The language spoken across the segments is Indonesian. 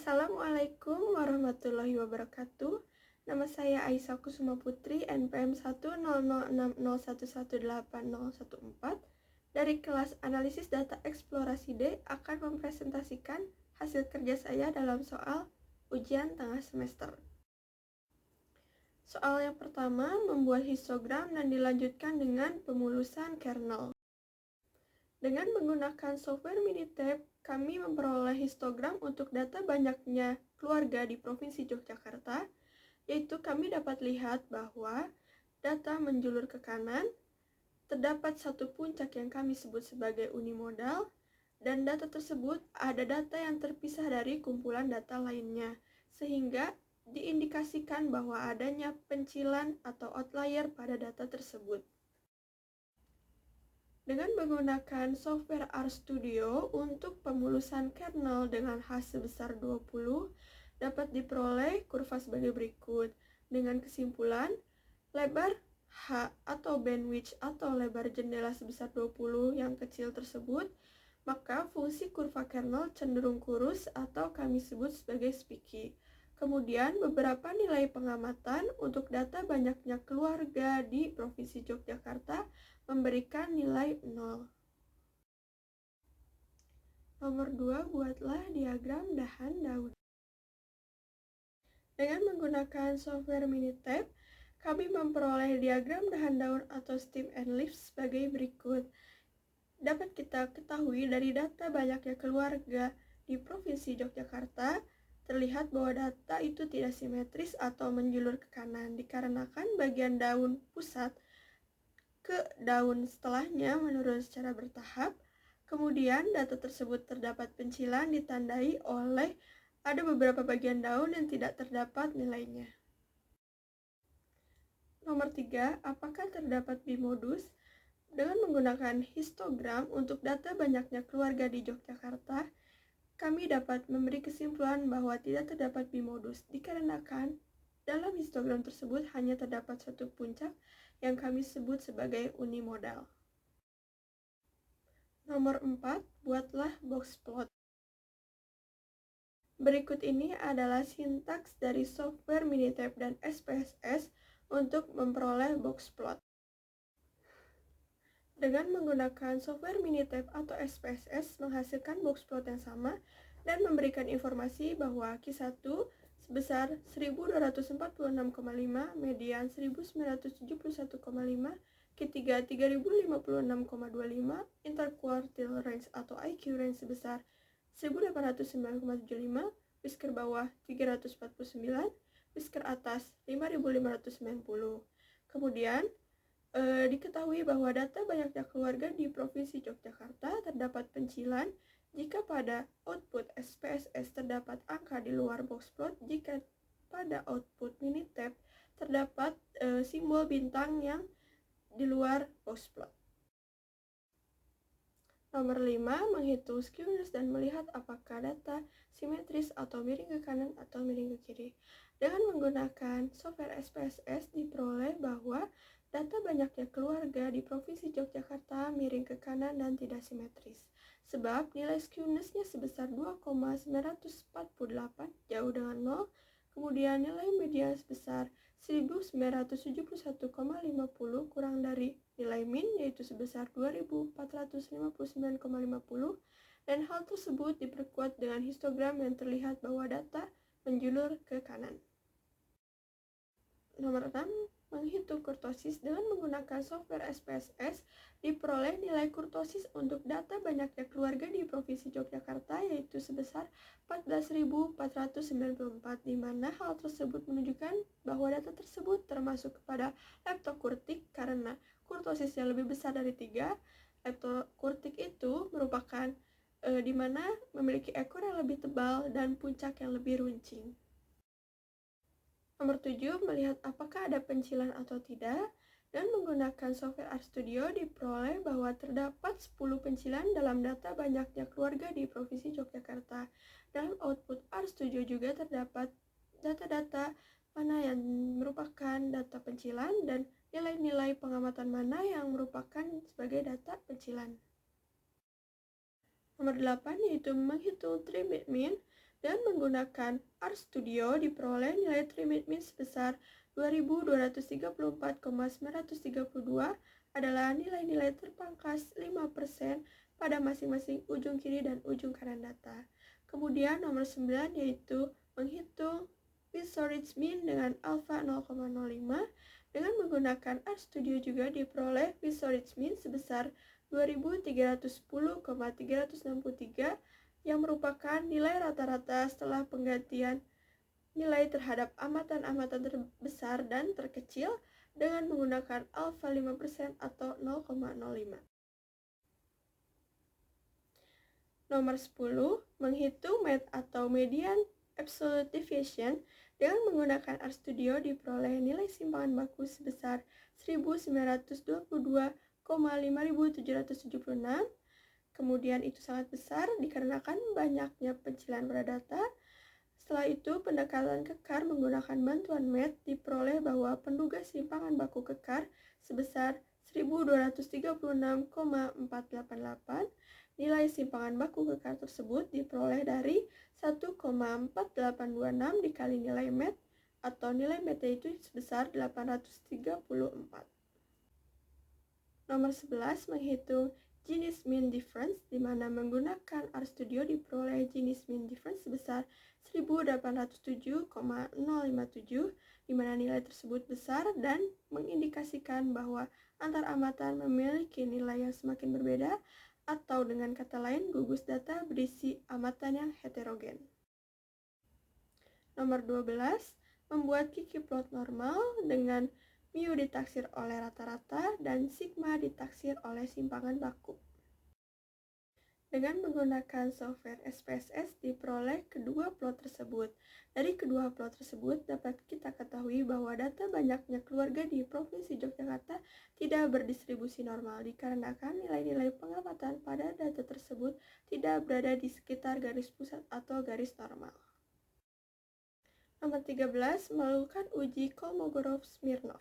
Assalamualaikum warahmatullahi wabarakatuh. Nama saya Aisyah Kusuma Putri, NPM 10060111814 dari kelas Analisis Data Eksplorasi D akan mempresentasikan hasil kerja saya dalam soal ujian tengah semester. Soal yang pertama, membuat histogram dan dilanjutkan dengan pemulusan kernel. Dengan menggunakan software Minitab, kami memperoleh histogram untuk data banyaknya keluarga di Provinsi Yogyakarta, yaitu kami dapat lihat bahwa data menjulur ke kanan, terdapat satu puncak yang kami sebut sebagai unimodal, dan data tersebut ada data yang terpisah dari kumpulan data lainnya, sehingga diindikasikan bahwa adanya pencilan atau outlier pada data tersebut. Dengan menggunakan software RStudio untuk pemulusan kernel dengan H sebesar 20, dapat diperoleh kurva sebagai berikut. Dengan kesimpulan, lebar H atau bandwidth atau lebar jendela sebesar 20 yang kecil tersebut, maka fungsi kurva kernel cenderung kurus atau kami sebut sebagai spiky. Kemudian beberapa nilai pengamatan untuk data banyaknya keluarga di Provinsi Yogyakarta memberikan nilai 0. Nomor 2, buatlah diagram dahan daun. Dengan menggunakan software Minitab, kami memperoleh diagram dahan daun atau stem and leaves sebagai berikut. Dapat kita ketahui dari data banyaknya keluarga di Provinsi Yogyakarta, terlihat bahwa data itu tidak simetris atau menjulur ke kanan, dikarenakan bagian daun pusat ke daun setelahnya menurun secara bertahap. Kemudian data tersebut terdapat pencilan ditandai oleh ada beberapa bagian daun yang tidak terdapat nilainya. Nomor 3, apakah terdapat bimodus? Dengan menggunakan histogram untuk data banyaknya keluarga di Yogyakarta, kami dapat memberi kesimpulan bahwa tidak terdapat bimodus dikarenakan dalam histogram tersebut hanya terdapat satu puncak yang kami sebut sebagai unimodal. Nomor 4, buatlah box plot. Berikut ini adalah sintaks dari software Minitab dan SPSS untuk memperoleh box plot. Dengan menggunakan software Minitab atau SPSS menghasilkan box plot yang sama dan memberikan informasi bahwa Q1 sebesar 1246,5, median 1971,5, Q3 3056,25, interquartile range atau IQ range sebesar 1809,75, whisker bawah 349, whisker atas 5590. Kemudian diketahui bahwa data banyaknya keluarga di Provinsi Yogyakarta terdapat pencilan jika pada output SPSS terdapat angka di luar box plot, jika pada output Minitab terdapat simbol bintang yang di luar box plot. Nomor 5, menghitung skewness dan melihat apakah data simetris atau miring ke kanan atau miring ke kiri. Dengan menggunakan software SPSS diperoleh bahwa data banyaknya keluarga di Provinsi Yogyakarta miring ke kanan dan tidak simetris, sebab nilai skewness-nya sebesar 2,948 jauh dengan 0, kemudian nilai median sebesar 1971,50 kurang dari nilai min yaitu sebesar 2459,50, dan hal tersebut diperkuat dengan histogram yang terlihat bahwa data menjulur ke kanan. Nomor 6, menghitung kurtosis. Dengan menggunakan software SPSS diperoleh nilai kurtosis untuk data banyaknya keluarga di Provinsi Yogyakarta yaitu sebesar 14.494, di mana hal tersebut menunjukkan bahwa data tersebut termasuk kepada leptokurtik karena kurtosis yang lebih besar dari 3. Leptokurtik itu merupakan di mana memiliki ekor yang lebih tebal dan puncak yang lebih runcing. Nomor 7, melihat apakah ada pencilan atau tidak. Dan menggunakan software RStudio diperoleh bahwa terdapat 10 pencilan dalam data banyaknya keluarga di Provinsi Yogyakarta. Dalam output RStudio juga terdapat data-data mana yang merupakan data pencilan dan nilai-nilai pengamatan mana yang merupakan sebagai data pencilan. Nomor 8, yaitu menghitung tree mean. Dengan menggunakan RStudio diperoleh nilai Trimit sebesar 2234,932 adalah nilai-nilai terpangkas 5% pada masing-masing ujung kiri dan ujung kanan data. Kemudian nomor 9 yaitu menghitung P-Storage Mean dengan alpha 0,05. Dengan menggunakan RStudio juga diperoleh P-Storage Mean sebesar 2310,363 yang merupakan nilai rata-rata setelah penggantian nilai terhadap amatan-amatan terbesar dan terkecil dengan menggunakan alpha 5% atau 0,05. Nomor 10, menghitung MED atau Median Absolute Deviation dengan menggunakan RStudio diperoleh nilai simpangan baku sebesar 1922,5776. Kemudian itu sangat besar dikarenakan banyaknya pencilan pada data. Setelah itu, pendekatan kekar menggunakan bantuan MED diperoleh bahwa penduga simpangan baku kekar sebesar 1236,488. Nilai simpangan baku kekar tersebut diperoleh dari 1,4826 dikali nilai MED atau nilai MED itu sebesar 834. Nomor 11, menghitung Gini Mean Difference, di mana menggunakan RStudio diperoleh Gini Mean Difference sebesar 1807,057, di mana nilai tersebut besar dan mengindikasikan bahwa antar amatan memiliki nilai yang semakin berbeda, atau dengan kata lain, gugus data berisi amatan yang heterogen. Nomor 12, membuat Kiki plot normal dengan mu ditaksir oleh rata-rata dan sigma ditaksir oleh simpangan baku. Dengan menggunakan software SPSS diperoleh kedua plot tersebut. Dari kedua plot tersebut dapat kita ketahui bahwa data banyaknya keluarga di Provinsi Yogyakarta tidak berdistribusi normal dikarenakan nilai-nilai pengamatan pada data tersebut tidak berada di sekitar garis pusat atau garis normal. Nomor 13, melakukan uji Kolmogorov-Smirnov.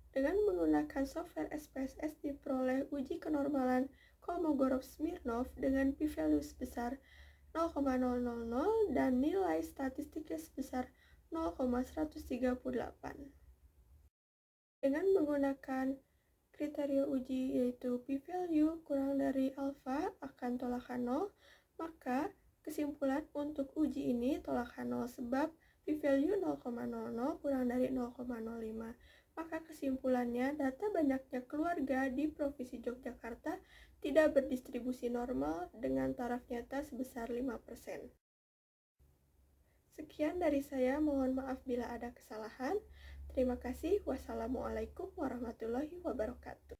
Dengan menggunakan software SPSS diperoleh uji kenormalan Kolmogorov-Smirnov dengan p-value sebesar 0,000 dan nilai statistiknya sebesar 0,138. Dengan menggunakan kriteria uji yaitu p-value kurang dari alfa akan tolakan 0, maka kesimpulan untuk uji ini tolakan 0 sebab p-value 0,00 kurang dari 0,05. Maka kesimpulannya data banyaknya keluarga di Provinsi Yogyakarta tidak berdistribusi normal dengan taraf nyata sebesar 5%. Sekian dari saya, mohon maaf bila ada kesalahan. Terima kasih. Wassalamualaikum warahmatullahi wabarakatuh.